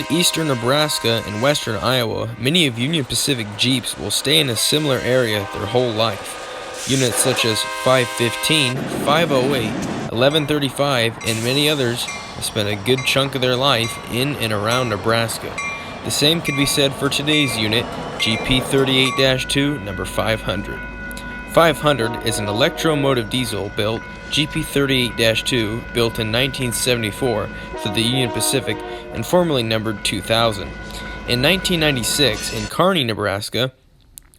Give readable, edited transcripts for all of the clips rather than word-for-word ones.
Beyond eastern Nebraska and western Iowa, many of Union Pacific Geeps will stay in a similar area their whole life. Units such as 515, 508, 1135, and many others have spent a good chunk of their life in and around Nebraska. The same could be said for today's unit, GP38-2, number 500. 500 is an electromotive diesel built GP38-2 built in 1974 for the Union Pacific and formerly numbered 2000. In 1996, in Kearny, Nebraska,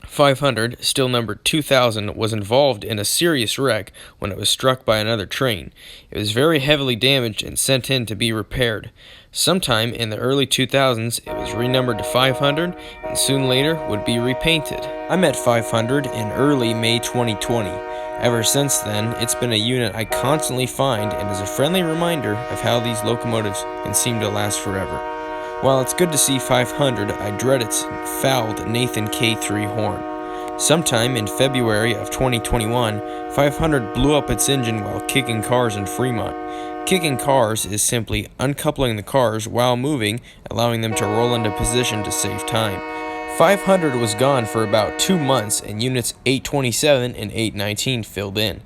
500, still numbered 2000, was involved in a serious wreck when it was struck by another train. It was very heavily damaged and sent in to be repaired. Sometime in the early 2000s, it was renumbered to 500 and soon later would be repainted. I met 500 in early May 2020. Ever since then, it's been a unit I constantly find and is a friendly reminder of how these locomotives can seem to last forever. While it's good to see 500, I dread its fouled Nathan K3 horn. Sometime in February of 2021, 500 blew up its engine while kicking cars in Fremont. Kicking cars is simply uncoupling the cars while moving, allowing them to roll into position to save time. 500 was gone for about 2 months and units 827 and 819 filled in.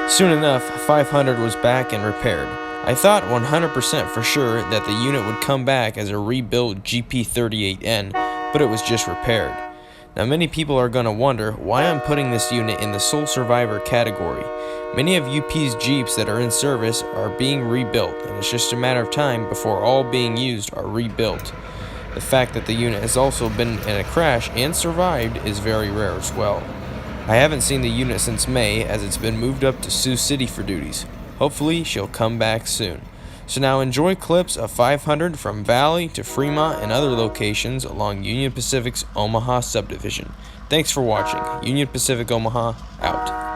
Soon enough, 500 was back and repaired. I thought 100% for sure that the unit would come back as a rebuilt GP38N, but it was just repaired. Now many people are going to wonder why I'm putting this unit in the sole survivor category. Many of UP's Jeeps that are in service are being rebuilt, and it's just a matter of time before all being used are rebuilt. The fact that the unit has also been in a crash and survived is very rare as well. I haven't seen the unit since May as it's been moved up to Sioux City for duties. Hopefully she'll come back soon. So now enjoy clips of 500 from Valley to Fremont and other locations along Union Pacific's Omaha subdivision. Thanks for watching. Union Pacific Omaha, out.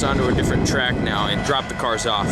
onto a different track now and drop the cars off.